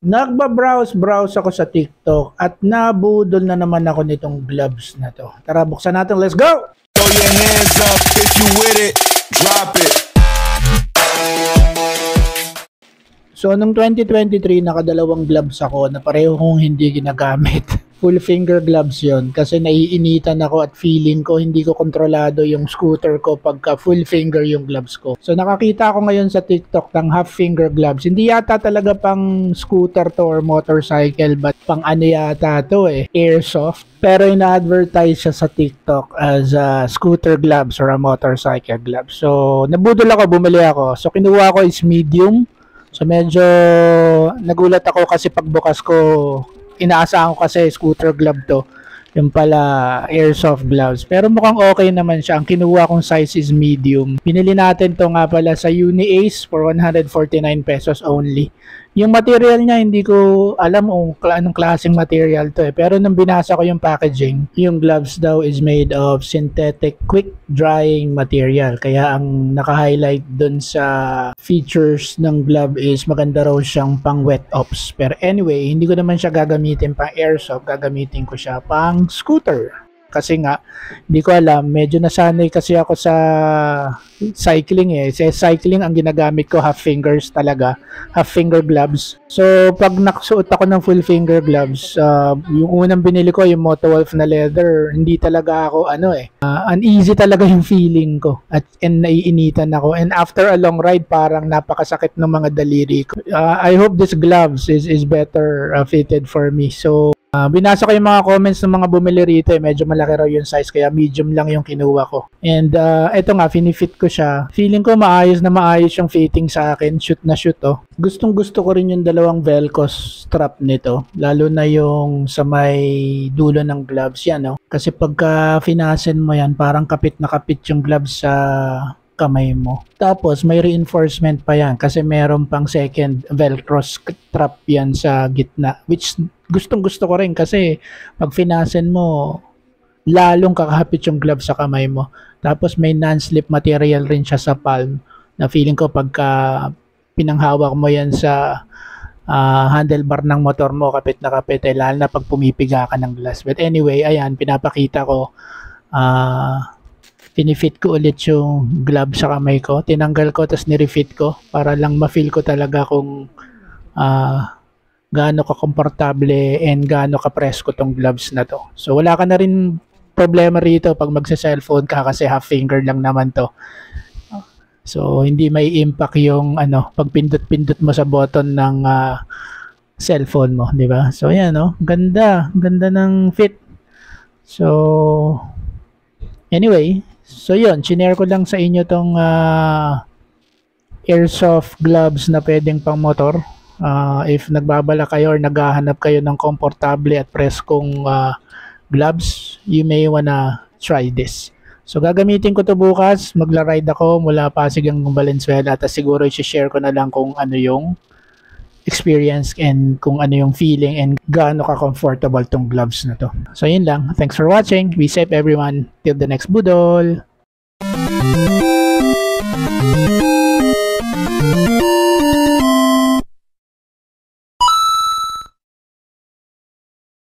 Nagba-browse ako sa TikTok at nabudol na naman ako nitong gloves na to. Tara, buksan natin. Let's go! Throw your hands up if you with it. Drop it. So, noong 2023, nakadalawang gloves ako na pareho kong hindi ginagamit. Full finger gloves yon kasi naiinitan ako at feeling ko hindi ko kontrolado yung scooter ko pagka full finger yung gloves ko. So nakakita ako ngayon sa TikTok ng half finger gloves. Hindi yata talaga pang scooter to or motorcycle but pang ano yata to airsoft. Pero ina-advertise siya sa TikTok as a scooter gloves or a motorcycle gloves. So nabudol ako, bumili ako. So kinuha ko is medium. So medyo nagulat ako kasi pagbukas ko inaasahan ko kasi scooter glove to, yung pala airsoft gloves, pero mukhang okay naman siya. Ang kinuha kong size is medium. Pinili natin to nga pala sa UniAce for 149 pesos only. Yung material niya hindi ko alam kung anong klaseng material to pero nung binasa ko yung packaging, yung gloves daw is made of synthetic quick drying material, kaya ang naka-highlight dun sa features ng glove is maganda raw siyang pang wet ops. Pero anyway, hindi ko naman siya gagamitin pang airsoft, gagamitin ko siya pang scooter. Kasi nga, hindi ko alam, medyo nasanay kasi ako sa cycling Sa cycling, ang ginagamit ko half fingers talaga, half finger gloves. So, pag nakasuot ako ng full finger gloves, yung unang binili ko, yung Motowolf na leather, hindi talaga ako, uneasy talaga yung feeling ko. And naiinitan ako. And after a long ride, parang napakasakit ng mga daliri ko. I hope this gloves is better fitted for me. So, binasa ko yung mga comments ng mga bumili rito medyo malaki raw yung size kaya medium lang yung kinuha ko. And eto nga, finifit ko siya. Feeling ko maayos na maayos yung fitting sa akin. Shoot na shoot Gustong gusto ko rin yung dalawang velcro strap nito. Lalo na yung sa may dulo ng gloves yan Kasi pagka finasen mo yan, parang kapit na kapit yung gloves sa kamay mo. Tapos may reinforcement pa yan kasi meron pang second velcro strap yan sa gitna, which gustong gusto ko rin kasi pag finasen mo lalong kakapit yung glove sa kamay mo. Tapos may non-slip material rin siya sa palm na feeling ko pagka pinanghawak mo yan sa handlebar ng motor mo, kapit na kapit lalo na pag pumipiga ka ng glass. But anyway, ayan, pinapakita ko pinifit ko ulit yung glove sa kamay ko. Tinanggal ko tapos nirefit ko para lang ma-feel ko talaga kung gaano ka-komportable and gaano ka-presko tong gloves na to. So wala ka na rin problema rito pag magsa-cellphone ka kasi half finger lang naman to. So hindi may impact yung pag pindot-pindot mo sa button ng cellphone mo, di ba? So ayan ganda ng fit. So anyway, so yun, sinare ko lang sa inyo tong airsoft gloves na pwedeng pang motor. If nagbabala kayo or naghahanap kayo ng komportable at preskong gloves, you may wanna try this. So gagamitin ko to bukas, magla-ride ako mula Pasig hanggang Valenzuela at siguro i-share ko na lang kung ano yung experience and kung ano yung feeling and gaano ka-comfortable tong gloves na to. So yun lang. Thanks for watching. Be safe everyone. Till the next budol.